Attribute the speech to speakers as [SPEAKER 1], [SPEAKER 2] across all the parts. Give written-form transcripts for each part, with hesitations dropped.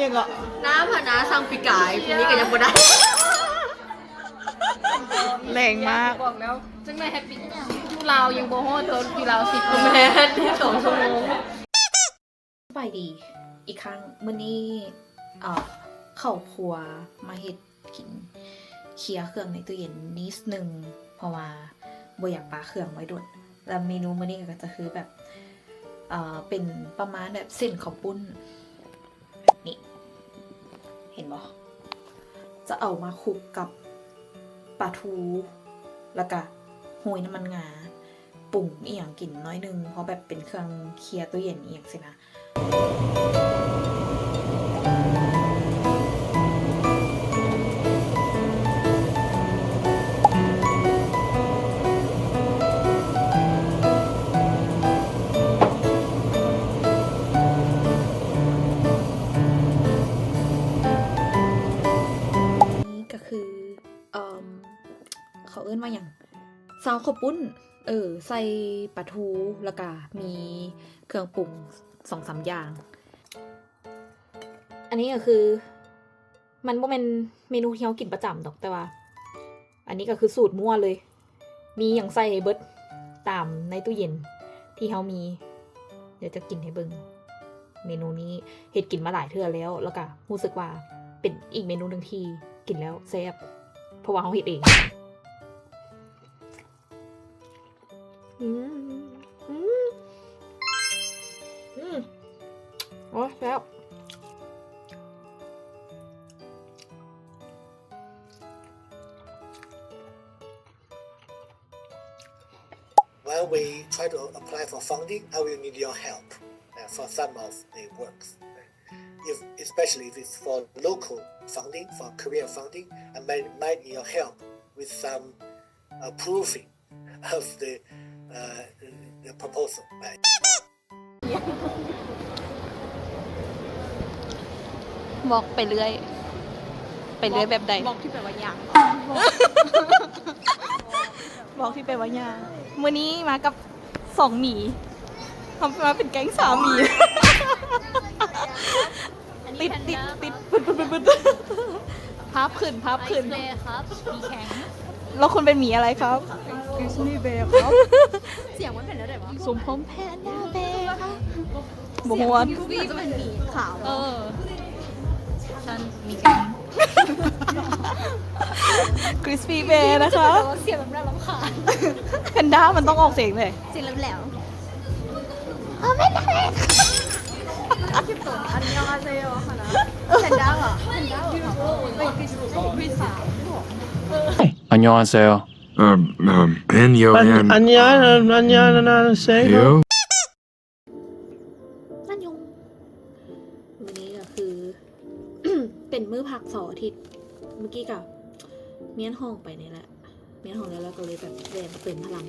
[SPEAKER 1] ยังก็
[SPEAKER 2] น้ำผ่าน้าสั่งปีกายปีนี้ก็ยังบ่ได้
[SPEAKER 1] แรงมาก
[SPEAKER 3] บอกแล้วจังได๋แฮปปี้อยู่ลาวยังบ่ฮอดตอนอยู่ลาว10
[SPEAKER 2] แม่ที่2 ชั่วโมง
[SPEAKER 1] ไปดีอีกครั้งมื้อนี้เข้าครัวมาเฮ็ดกินเคลียร์เครื่องในตู้เย็นนิดนึงเพราะว่าบ่อยากปาเครื่องไว้โดดแล้วเมนูมื้อนี้ก็จะคือแบบเป็นประมาณแบบเส้นข้าวปุ้นนี่เห็นบ่จะเอามาคลุกกับปลาทูแล้วก็โหยน้ำมันงาปรุงอีหยังกินน้อยนึงเพราะแบบเป็นเครื่องเคลียร์ตู้เย็นอีหยังสินะเขาเอื้นว่าอย่างซาวข้าวปุ้นใส่ปลาทูแล้วก็มีเครื่องปรุง 2-3 อย่าง อันนี้ก็คือมันบ่เป็นเมนูที่เรากินประจำดอกแต่ว่าอันนี้ก็คือสูตรมั่วเลยมีอย่างใส่เบิดตามในตู้เย็นที่เรามีเดี๋ยวจะกินให้เบิ่งเมนูนี้เฮ็ดกินมาหลายเทื่อแล้วก็รู้สึกว่าเป็นอีกเมนูนึงที่กินแล้วแซ่บเพราะว่าเราเฮ็ดเองโอ้แล้ว
[SPEAKER 4] While we try to apply for funding, I will need your help for some of the works. Especially if it's for local funding, for career funding, I might need your help with some proofing of the proposal.
[SPEAKER 1] บอกไปเรื่อยแบบใด
[SPEAKER 3] บอกที่แปลว่าอย่าง
[SPEAKER 1] บอกที่ไปว่ายามื้อนี้มากับ2หมีทำมาเป็นแก๊ง3หมีติดพับขึ้น
[SPEAKER 3] เลยครับมีแข็ง
[SPEAKER 1] แล้วคุณเป็นหมีอะไรครับกริซลี่เบร์ครับ
[SPEAKER 3] เสียงมันเป็นแล้วได้ปะ
[SPEAKER 1] สมพมแพนด้าเบร์ค่ะบวร
[SPEAKER 3] วีจะเป็นหมีขาวฉันมีแข็ง
[SPEAKER 1] กริซลี่เบร์นะคะ
[SPEAKER 3] เสียงแบบน่ารำคาญ
[SPEAKER 1] แพนด้ามันต้องออกเสียงเลย
[SPEAKER 3] เสียงแหลมคลิปตัวอันยองอาเซโยค่ะนะแพนด้าอ่ะแพนด้าไม่พี่สาว
[SPEAKER 5] 안녕하세요.
[SPEAKER 6] 안녕. 안녕하세요.
[SPEAKER 1] นั่นยงวันนี้ก็คือ เป็นมื้อพักเสาร์อาทิตย์เมื่อกี้กับเมียนห้องไปนี่แหละเมียนห้องแล้วก็เลยแบบแรงเติมพลัง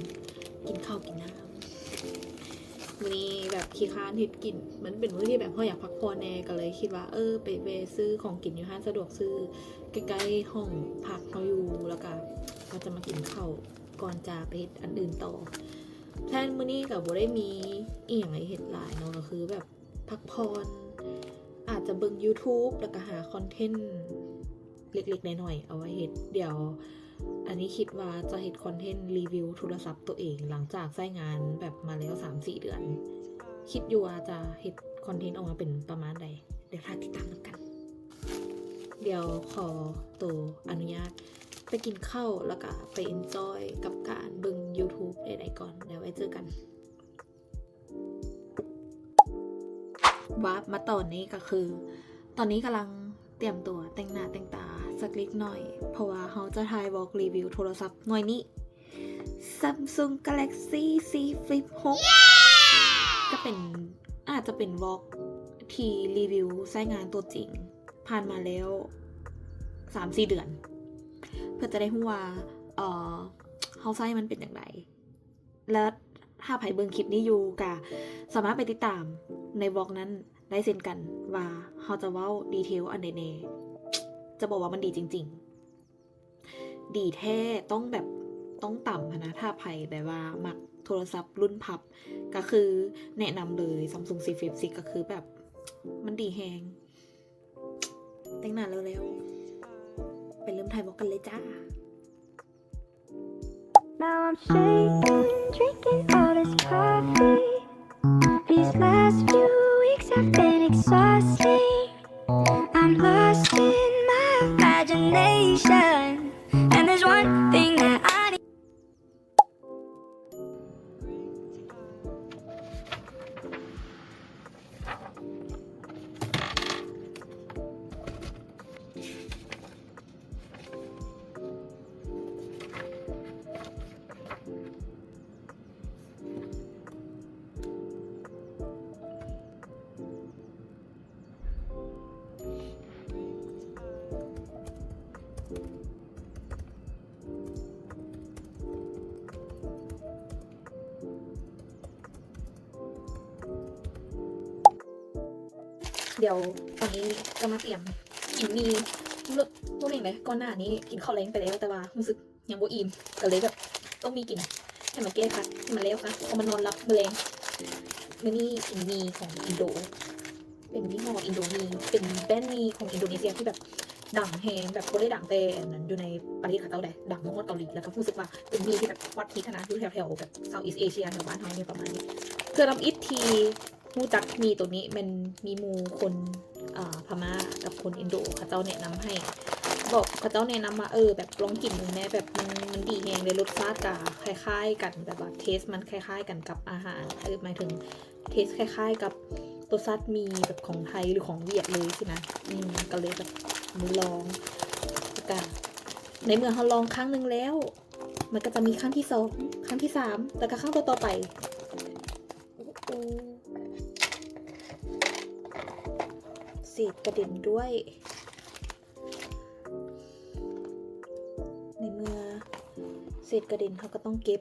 [SPEAKER 1] กินข้าวกินน้ำวันนี้แบบขี้ค้านเฮ็ดกินมันเป็นมื้อที่แบบพ่ออยากพักผ่อนแน่ก็เลยคิดว่าไปเวซื้อของกินอยู่ห้างสะดวกซื้อใกล้ๆห้องพักเขาอยู่แล้วก็จะมากินข้าวก่อนจะไปเฮ็ดอันอื่นต่อแทนมื้อนี้กับบ่ได้มีอีหยังให้เฮ็ดหลายเนาะก็คือแบบพักผ่อนอาจจะเบิ่ง YouTube แล้วก็หาคอนเทนต์เล็กๆน้อยๆเอาไว้เฮ็ดเดี๋ยวอันนี้คิดว่าจะเฮ็ดคอนเทนต์รีวิวโทรศัพท์ตัวเองหลังจากใช้งานแบบมาแล้ว 3-4 เดือนคิดอยู่ว่าจะเฮ็ดคอนเทนต์ออกมาเป็นประมาณใดเดี๋ยวถ้าติดตามกันเดี๋ยวขอตัวอนุญาตไปกินข้าวแล้วก็ไปเอนจอยกับการเบิ่ง YouTube ใดๆก่อนเดี๋ยวไว้เจอกันวาร์ปมาตอนนี้ก็คือตอนนี้กำลังเตรียมตัวแต่งหน้าแต่งตาสักเล็กน้อยเพราะว่าเขาจะถ่ายวอล์กรีวิวโทรศัพท์หน่วยนี้ Samsung Galaxy Z Flip 6 จะเป็นอาจจะเป็นวอล์กที่รีวิวใช้งานตัวจริงผ่านมาแล้ว 3-4 เดือนเพื่อจะได้รู้ว่าเขาใช้มันเป็นอย่างไรและถ้าไผเบิ่งคลิปนี้อยู่ก็สามารถไปติดตามในวอล์กนั้นได้เช่นกันว่าเขาจะเว้าดีเทลอันใดแน่จะบอกว่ามันดีจริงๆดีแท้ต้องแบบต้องต่ำนะถ้าไผแบบว่ามักโทรศัพท์รุ่นพับก็คือแนะนำเลย Samsung Z Flip 6ก็คือแบบมันดีแฮง แต่งหน้าเร็วๆไปเริ่มถ่ายบล็อกกันเลยจ้า
[SPEAKER 7] Now I'm shaking, drinking all this coffee. These last few weeks have been exhausting. I'm lost in my imagination. And there's one thing that I need.
[SPEAKER 1] เดี๋ยวตอนนี้ก็มาเตรียมกินมีเลือกพวกเองเลยก่อนหน้านี้กินข้าวแรงไปแล้วแต่ว่ารู้สึกยังบ่อิ่มก็เลยแบบต้องมีกินให้มันแก้คัดให้มันเร็วค่ะเพราะมันนอนรับแมลงมื้อนี้กินมีของอินโดเป็นยี่ห้ออินโดนีเป็นแบรนด์มีของอินโดนีเซียที่แบบดังแฮงแบบบ่ได้ดังแต่อันนั้นอยู่ในประเทศเขาเจ้าใดดังมากๆเกาหลีแล้วก็รู้สึกว่าเป็นมีที่แบบฮอตฮิตนะอยู่แถวๆแบบเซาท์อีสต์เอเชียแถวบ้านเฮาเนี่ยประมาณนี้เพื่อลำอิททีรู้จักมีตัวนี้มันมีหมู่คนพม่ากับคนอินโดเขาเจ้าแนะนำให้บอกเขาเจ้าแนะนำมาแบบลองกินดูแม่แบบมันดีแฮงเลยรสชาติก็คล้ายๆกันแบบว่าเทสมันคล้ายๆกันกับอาหารหมายถึงเทสคล้ายๆกับรสชาติมีแบบของไทยหรือของเวียดเลยสินะก็เลยแบบมาลองกันในเมื่อเขาลองครั้งหนึ่งแล้วมันก็จะมีครั้งที่สองครั้งที่สามแล้วก็ครั้งต่อไปเศษกระเด็นด้วย ในเมื่อเศษกระเด็นเขาก็ต้องเก็บ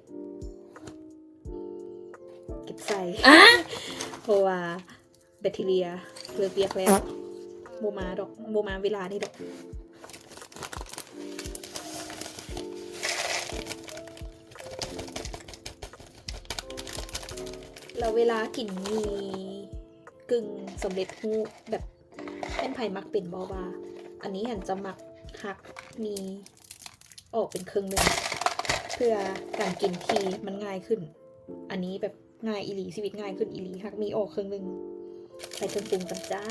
[SPEAKER 1] ใส่ เพราะว่าแบคทีเรียเลิกเรียกแล้วโมมาเวลานี่ดอกเราเวลากินมีกึ่งสำเร็จรูปแบบเป็นไผ่มักเป็นบอบาอันนี้หันจะมักหักมีออกเป็นครึ่งหนึ่งเพื่อการกินทีมันง่ายขึ้นอันนี้แบบง่ายอีหลีชีวิตง่ายขึ้นอีหลีหักมีออกครึ่งหนึ่งใส่เครื่องปรุงกันจ้า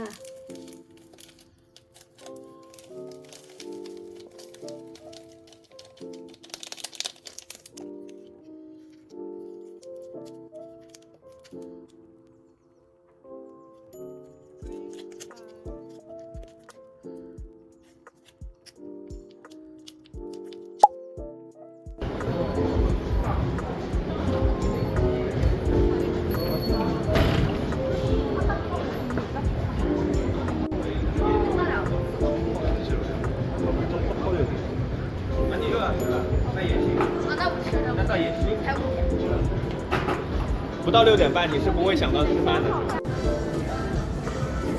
[SPEAKER 8] 不到6点半，你是不会想到吃饭的。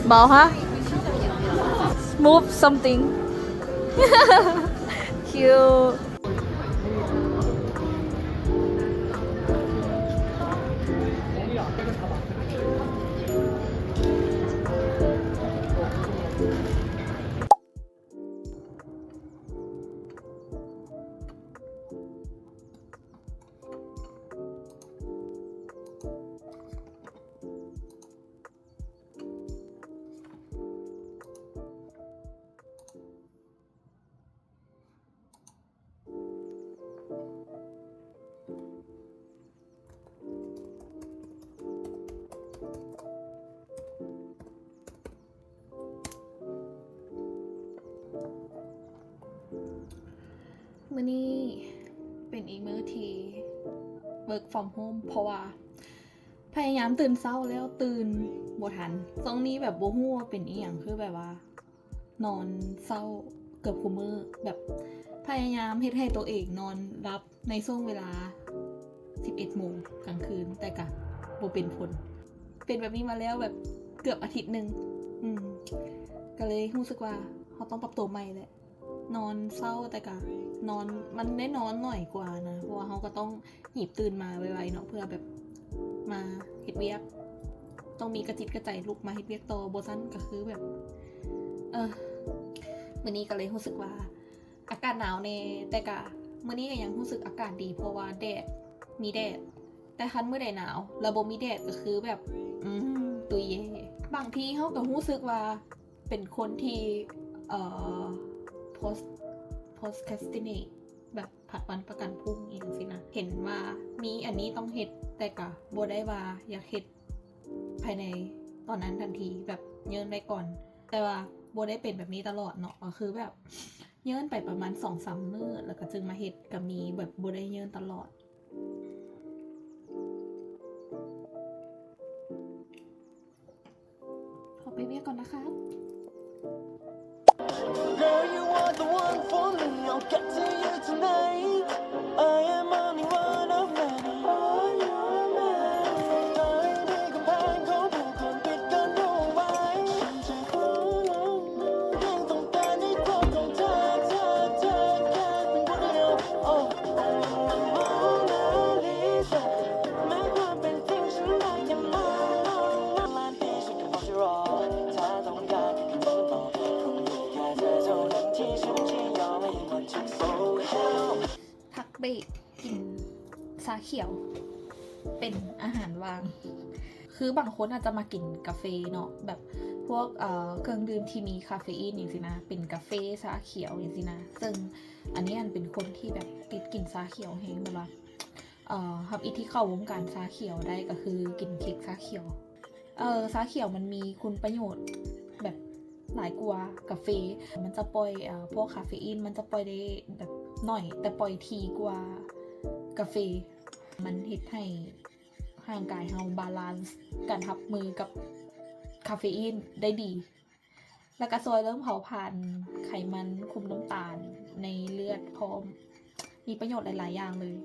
[SPEAKER 1] เบาฮะ move something cuteมื้อนี้เป็นอีมื้อที่ work from home เพราะว่าพยายามตื่นเช้าแล้วตื่นบ่ทันตรงนี้แบบบ่ฮู้ว่าเป็นอีหยังคือแบบว่านอนเช้าเกือบคุมื้อแบบพยายามเฮ็ดให้ตัวเองนอนรับในช่วงเวลา 11 โมงกลางคืนแต่ก็บ่เป็นผลเป็นแบบนี้มาแล้วแบบเกือบอาทิตย์นึงก็เลยรู้สึกว่าเราต้องปรับตัวใหม่แหละนอนเศร้าแต่ก็นอนมันได้นอนหน่อยกว่านะเพราะว่าเขาก็ต้องหยิบตื่นมาไวๆเนาะเพื่อแบบมาเฮ็ดเวียกต้องมีกระจิตกระใจลุกมาเฮ็ดเวียกต่อบ่ซั่นก็คือแบบ มื้อนี้ก็เลยรู้สึกว่าอากาศหนาวแน่แต่ก็มื้อนี้ก็ยังรู้สึกอากาศดีเพราะว่าแดดมีแดดแต่คันมื้อใดหนาวแล้วบ่มีแดดก็คือแบบตุยเย่บางทีเฮาก็รู้สึกว่าเป็นคนที่procrastinate แบบผัดวันประกันพรุ่งอีกสินะเห็นว่ามีอันนี้ต้องเฮ็ดแต่ก็บ่ได้ว่าอยากเฮ็ดภายในตอนนั้นทันทีแบบเยินได้ก่อนแต่ว่าบ่ได้เป็นแบบนี้ตลอดเนาะก็คือแบบเยินไปประมาณ 2-3 มื้อแล้วก็จึงมาเฮ็ดก็มีแบบบ่ได้เยินตลอดขอไปเวียกก่อนนะคะ
[SPEAKER 9] Girl, you are the one for me. I'll get to you tonight. I am only one of many. Oh, you're mine. ต่อให้มีกำแพงของผู้คนปิดกั้นเอาไว้ฉันจะขอลงยังต้องการให้ความของเธอแค่เป็นคนเดียว Oh, Mona Lisa แม้ความเป็นจริงฉันได้แค่มองล้านปีฉันก็บอกจะรอถ้าต้องการให้เธอบอก
[SPEAKER 1] พักเบรกกินชาเขียวเป็นอาหารว่าง คือบางคนอาจจะมากินกาแฟเนาะแบบพวกเครื่องดื่มที่มีคาเฟอีนอย่างสินะเป็นกาแฟชาเขียวอย่างสินะซึ่งอันนี้อันเป็นคนที่แบบติดกินชาเขียวแห้งแบบว่าครับอีที่เข้าวงการชาเขียวได้ก็คือกินเค้กชาเขียวชาเขียวมันมีคุณประโยชน์แบบหลายกว่ากาแฟมันจะปล่อยพวกคาเฟอีนมันจะปล่อยได้แบบหน่อยแต่ปล่อยทีกว่ากาแฟมันเฮ็ดให้ร่างกายเราบาลานซ์การรับมือกับคาเฟอีนได้ดีแล้วก็ซอยเริ่มเผาผลาญไขมันคุมน้ำตาลในเลือดพร้อมมีประโยชน์หลายๆอย่างเลย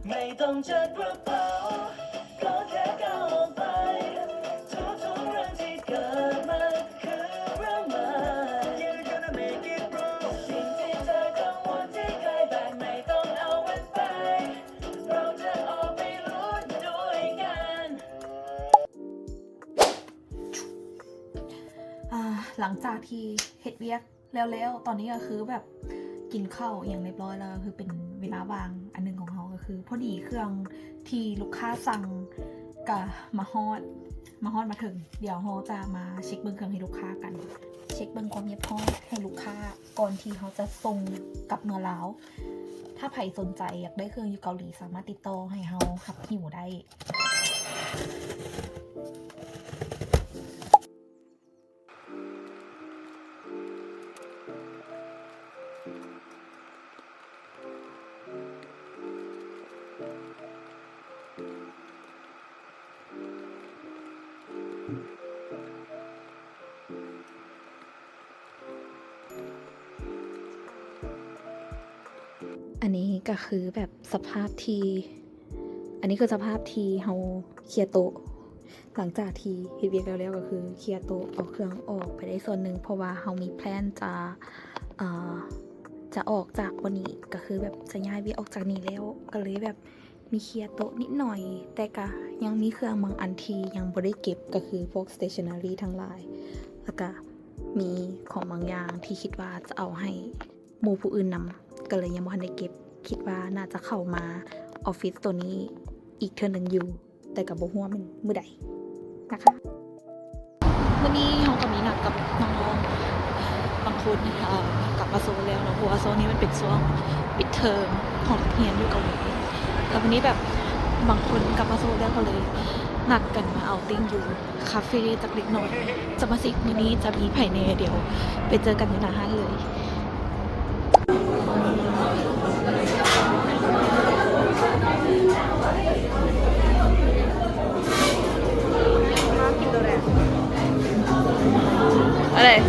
[SPEAKER 9] ไม่ต้องจัดกระเป๋าก็แค่ก้าวออกไปทุกๆเรื่องที่เกิดมาคือเรื่องใหม่ You're gonna make it bro สิ่งที่เธอกังวลที่เคยแบกไม่ต้องเอามันไปเราจะออกไปลุ้นด้วยกัน
[SPEAKER 1] หลังจากที่เฮ็ดเวียกแล้วตอนนี้ก็คือแบบกินข้าวอย่างเรียบร้อยแล้วคือเป็นเวลาว่างอันนึงของเขาก็คือพอดีเครื่องที่ลูกค้าสั่งกับมาฮอดมาถึงเดี๋ยวเขาจะมาเช็คเบิ้งเครื่องให้ลูกค้ากันเช็คเบิ้งความเรียบร้อยให้ลูกค้าก่อนที่เขาจะส่งกลับเมืองลาวถ้าใครสนใจอยากได้เครื่องอยู่เกาหลีสามารถติดต่อให้เขาขับหิวได้ อันนี้ก็คือแบบสภาพที่อันนี้คือสภาพที่เราเคลียร์โต๊ะหลังจากที่เฮ็ดเวียกแล้วก็คือเคลียร์โต๊ะเอาเครื่องออกไปได้ส่วนหนึ่งเพราะว่าเรามีแพลนจะออกจากวันนี้ก็คือแบบจะย้ายเวียกออกจากนี้แล้วก็เลยแบบมีเคลียร์โต๊ะนิดหน่อยแต่ก็ยังมีเครื่องบางอันที่ยังบ่ได้เก็บก็คือพวก stationery ทั้งหลายแล้วก็มีของบางอย่างที่คิดว่าจะเอาให้หมู่ผู้อื่นนำก็เลยยังบ่ทันได้เก็บคิดว่าน่าจะเข้ามาออฟฟิศตัวนี้อีกเทื่อนึงอยู่แต่ก็บ่ฮู้ว่ามันมื้อใดนะคะวันนี้เราก็มีนัดกับน้องๆบางคนกลับมาโซนแล้วเนาะเพราะว่าโซนนี้มันเป็นช่วงปิดเทอมของนักเรียนอยู่เกาหลีแล้ววันนี้แบบบางคนกลับมาโซนแล้วก็เลยนัดกันมาเอาติ้งอยู่คาเฟ่จักเล็กน้อยจะมาสิมื้อนี้จะมีไผแน่เดี๋ยวไปเจอกันในร้านเลย
[SPEAKER 3] มากินตัวแรก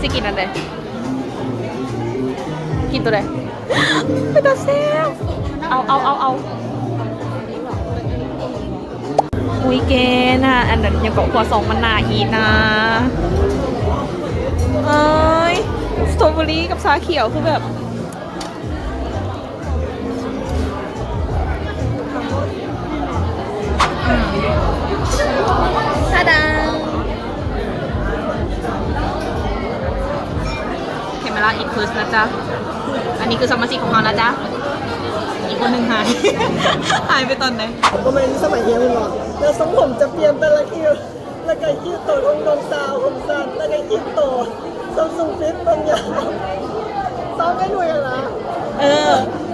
[SPEAKER 3] สิกินอันใดกินตัวใดไม่ต้องเซลเอาอุ้ยเกน่ะอันนั้นยังเกาะหัวสองมันนาอีนะเอ้ยสตรอเบอรี่กับชาเขียวคือแบบตาดังเคมเมล่าอีกเคิร์สนะจ๊ะอันนี้คือสมาชิกของเรานะจ๊ะอีกคนหนึ่งหาย หายไปตอนไหน
[SPEAKER 10] ก็ไม่สมัยเรียนหรอกแล้วทรงผมจะเปลี่ยนแต่ละคิวแล้วก็คิ้วโตตรงดวงตาผมสั้นแล้วก็คิ้วโตทรงสูงฟิตตรงยาวซ้อมกันด้วยกันละ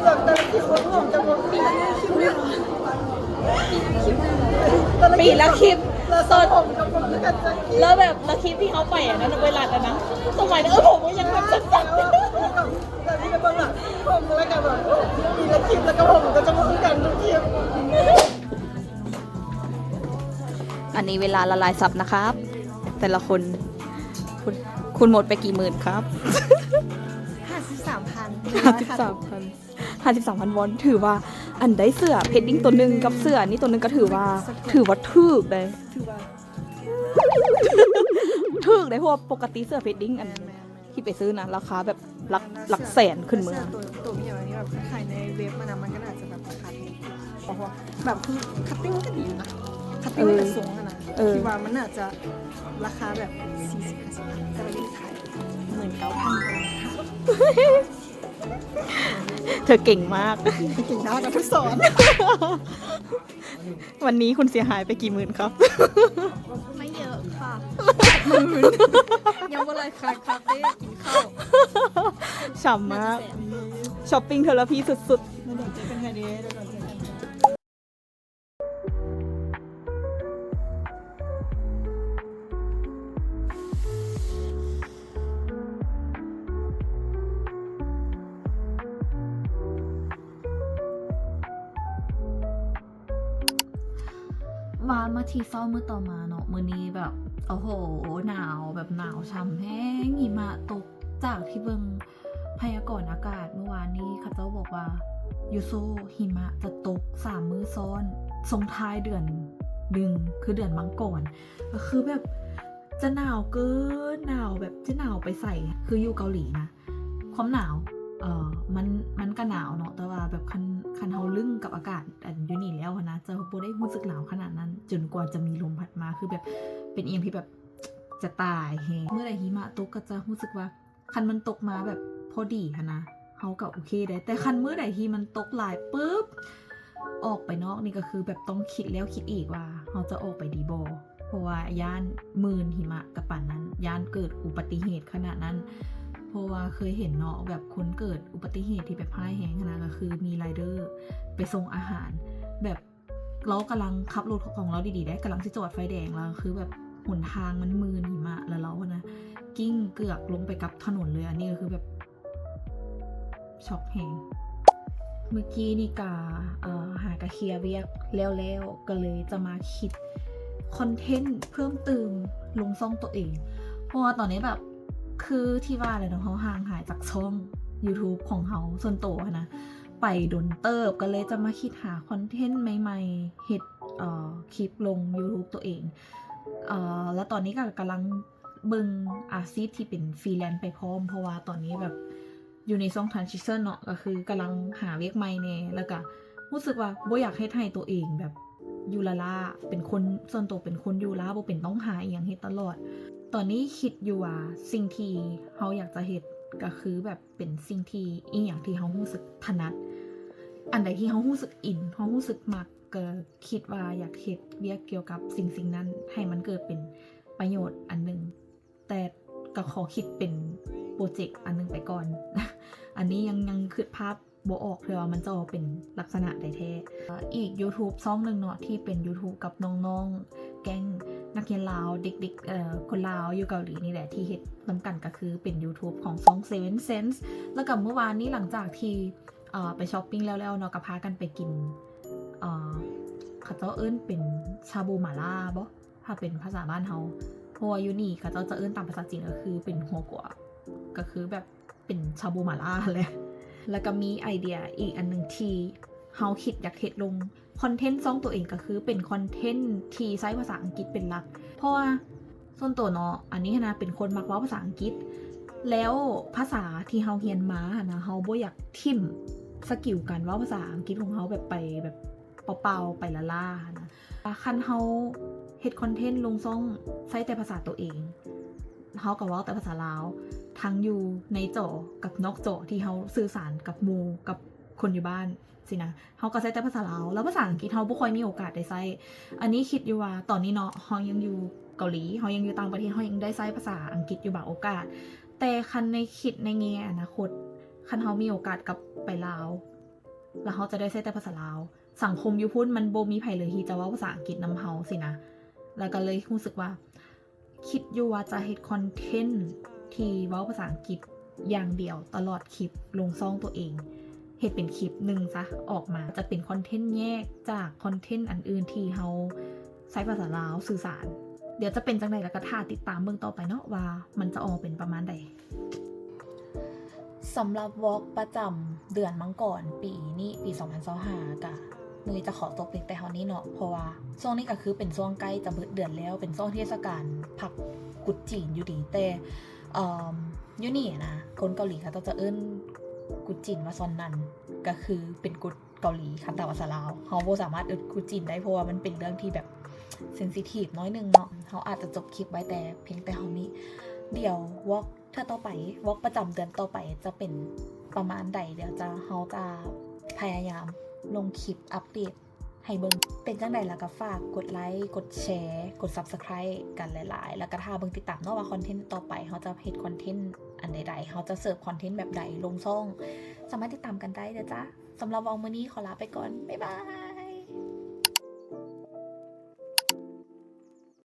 [SPEAKER 10] แบบแต่ละคิวผมจะมองปีละคิวปีละคลิปแล้วทรงผมกับผมแล้วกันจะคิ้ว
[SPEAKER 3] แล้วแบบแล้วคลิปที่เขาไปอ่ะนั้นเวลาแล้วนะสมัยนั้นผมก็ยังแบบสั้นๆ
[SPEAKER 10] แต่ที่เป็นแบบผมแล้วกันแบบปีละคิวแล้วก็ผมก็จะมองกันทุกคิว
[SPEAKER 3] อันนี้เวลาละลายซับนะครับ แต่ละคนคุณหมดไปกี่หมื่นครับ 53,000 วอนถือว่าอันได้เสื้อเพดดิ้งตัวหนึ่งกับเสื้อนี่ตัวหนึ่งก็ถือว่าถูกเลยถูกเลยเพราะว่าปกติเสื้อเพดดิ้งอันที่ไปซื้อนะราคาแบบหลักแสนขึ้นเมือง
[SPEAKER 10] ตัวมีอย่างนี้แบบขายในเว็บมันก็อาจจะแบบราคาถูกเพราะว่าแบบคือคัตติ้งก็ดีนะคัตติ้งมันก็สูงนะคิดว่ามันอาจจะราคาแบบ40-50แต่ไม่ได้ขาย19,000
[SPEAKER 3] เธอเก่งมาก
[SPEAKER 10] เก่งมากกับทุกสอน
[SPEAKER 3] วันนี้คุณเสียหายไปกี่หมื่นครับ
[SPEAKER 2] ไม่เยอะค่ะยังบ่เลยค่ะคาเฟ่กินข้าว
[SPEAKER 3] ฉ่ำมากช้อปปิ้งเทอราพีสุดมาทีเศร้าเมื่อต่อมาเนาะมื้อนี้แบบโอ้โหหนาวแบบหนาวช่ำแห้งหิมะตกจากที่เบิ่งพยากรณ์อากาศเมื่อวานนี้เขาเจ้าบอกว่ายูโซหิมะจะตก3 มื้อซ้อนส่งท้ายเดือนหนึ่งคือเดือนมังกรก็คือแบบจะหนาวเกินหนาวแบบจะหนาวไปใส่คืออยู่เกาหลีนะความหนาวมันก็หนาวเนาะแต่ว่าแบบคันเฮาลึ่งกับอากาศอันอยู่นี่แล้วนะจะบ่ได้รู้สึกหนาวขนาดนั้นจนกว่าจะมีลมพัดมาคือแบบเป็นเอียงที่แบบจะตายเฮเมื่อใดหิมะตกก็จะรู้สึกว่าคันมันตกมาแบบพอดีค่ะนะเฮาก็โอเคได้แต่คันเมื่อใดที่มันตกหลายปุ๊บออกไปนอกนี่ก็คือแบบต้องคิดแล้วคิดอีกว่าเฮาจะออกไปดีบ่เพราะว่าย่านมืนหิมะกับป่านนั้นย่านเกิดอุบัติเหตุขนาดนั้นเพราะว่าเคยเห็นเนาะแบบคนเกิดอุบัติเหตุที่แบบพ่ายแหงขนาดก็คือมีไรเดอร์ไปส่งอาหารแบบเรากำลังขับรถของเราดีๆได้กำลังจะจอดไฟแดงแล้วคือแบบหนทางมันมืนหิมะแล้วเรานะกิ้งเกือกลงไปกับถนนเลยอันนี้ก็คือแบบช็อกแหงเมื่อกี้นี่กาหากระเคียเวียกแล้วก็เลยจะมาคิดคอนเทนต์เพิ่มเติมลงซ่องตัวเองเพราะว่าตอนนี้แบบคือที่ว่าเลยเนาะเขาห่างหายจากช่อง YouTube ของเขาส่วนตัวนะไปโดนเติบก็เลยจะมาคิดหาคอนเทนต์ใหม่ๆเฮ็ดคลิปลง YouTube ตัวเองแล้วตอนนี้ก็กำลังเบิ่งอาชีพที่เป็นฟรีแลนซ์ไปพร้อมเพราะว่าตอนนี้แบบอยู่ในช่อง transition เนาะก็คือกำลังหาเวียกใหม่แน่แล้วก็รู้สึกว่าบ่อยากให้ไทยตัวเองแบบอยู่ละเป็นคนส่วนตัวเป็นคนอยู่ละบ่เป็นต้องหาอย่างเฮ็ดตลอดตอนนี้คิดอยู่ว่าสิ่งที่เฮาอยากจะเฮ็ดก็คือแบบเป็นสิ่งที่อีหยังที่เฮารู้สึกถนัดอันใดที่เฮารู้สึกอินเฮารู้สึกมักก็คิดว่าอยากเฮ็ดเรียกเกี่ยวกับสิ่งนั้นให้มันเกิดเป็นประโยชน์อันนึงแต่ก็ขอคิดเป็นโปรเจกต์อันนึงไปก่อน อันนี้ยังคิดภาพบ่ออกเลยว่ามันจะออกเป็นลักษณะใดแท้อีก YouTube ช่องนึงเนาะที่เป็น YouTube กับน้องๆแก๊งนักเรียนลาวเด็กๆคนลาวอยู่เกาหลีนี่แหละที่เฮ็ดนำกันก็คือเป็น YouTube ของช่อง Seven Sense แล้วก็เมื่อวานนี้หลังจากที่ไปช้อปปิ้งแล้วเนาะก็พากันไปกินเขาเจ้าเอิ้นเป็นชาบูหม่าล่าบ่ถ้าเป็นภาษาบ้านเฮา ราะว่าอยู่นี่เขาเจ้าจะเอิ้นตามภาษาจีนก็คือเป็นหัวกัวก็คือแบบเป็นชาบูมาล่าเลยแล้วก็มีไอเดียอีกอันหนึ่งที่เฮาคิดอยากเฮ็ดลงคอนเทนต์ซ่องตัวเองก็คือเป็นคอนเทนต์ที่ใช้ภาษาอังกฤษเป็นหลักเพราะว่าส่วนตัวเนาะอันนี้นะเป็นคนมักเว้าภาษาอังกฤษแล้วภาษาที่เฮาเรียนมานะเฮาบ่อยากทิ่มสกิลการเว้าภาษาอังกฤษของเฮาแบบไปแบบเปล่าๆไปละล่านะคันเฮาเฮ็ดคอนเทนต์ลงซ่องใช้แต่ภาษาตัวเองเฮาก็เว้าแต่ภาษาลาวทั้งอยู่ในจอกับนอกจอที่เฮาสื่อสารกับหมู่กับคนอยู่บ้านสินะเฮาก็ใช้แต่ภาษาลาวแล้วภาษาอังกฤษเฮาบ่ค่อยมีโอกาสได้ใช้อันนี้คิดอยู่ว่าตอนนี้เนาะเฮายังอยู่เกาหลีเฮายังอยู่ต่างประเทศเฮายังได้ใช้ภาษาอังกฤษอยู่บางโอกาสแต่คันในคิดในแง่อนาคตคันเฮามีโอกาสกลับไปลาวแล้วเฮาจะได้ใช้แต่ภาษาลาวสังคมอยู่พุ่นมันบ่มีไผเลยที่จะเว้าภาษาอังกฤษนำเฮาสินะแล้วก็เลยรู้สึกว่าคิดอยู่ว่าจะเฮ็ดคอนเทนต์ที่เว้าภาษาอังกฤษอย่างเดียวตลอดคลิปลงซ่องตัวเองเฮ็ดเป็นคลิปหนึ่งซะออกมาจะเป็นคอนเทนต์แยกจากคอนเทนต์อันอื่นที่เฮาใช้ภาษาลาวสื่อสารเดี๋ยวจะเป็นจังไดแล้วก็ท่าติดตามเบิ่งต่อไปเนาะว่ามันจะออกเป็นประมาณใดสำหรับวอล์กประจำเดือนมังกรปีนี้ปี2025ก็เนยจะขอตกเพียงแต่เท่านี้เนาะเพราะว่าช่วงนี้ก็คือเป็นช่วงใกล้จะเบิดเดือนแล้วเป็นช่วงเทศกาลผักกุดจีนอยู่ดีแต่อยู่นี่นะคนเกาหลีเขาจะเอิ้นกุดจีนว่าซอนนันก็คือเป็นกุดเกาหลีคันตาภาษาลาวเฮาบ่สามารถเอิ้นกุดจีนได้เพราะว่ามันเป็นเรื่องที่แบบเซนซิทีฟน้อยนึงเนาะเฮาอาจจะจบคลิปไว้แต่เพียงแต่เท่านี้เดี๋ยววอล์กเทื่อต่อไปวอล์กประจำเดือนต่อไปจะเป็นประมาณใดเดี๋ยวเฮาจะพยายามลงคลิปอัปเดตให้เบิ่งเป็นจังได๋แล้วก็ฝากกดไลค์กดแชร์กด Subscribe กันหลายๆแล้วก็ถ้าเบิ่งติดตามเนาะว่าคอนเทนต์ต่อไปเฮาจะเฮ็ดคอนเทนต์อันใดๆเฮาจะเสิร์ฟคอนเทนต์แบบใดลงช่องสามารถติดตามกันได้เด้อจ้ะสำหรับวันมื้อนี้ขอลาไปก่อนบ๊ายบาย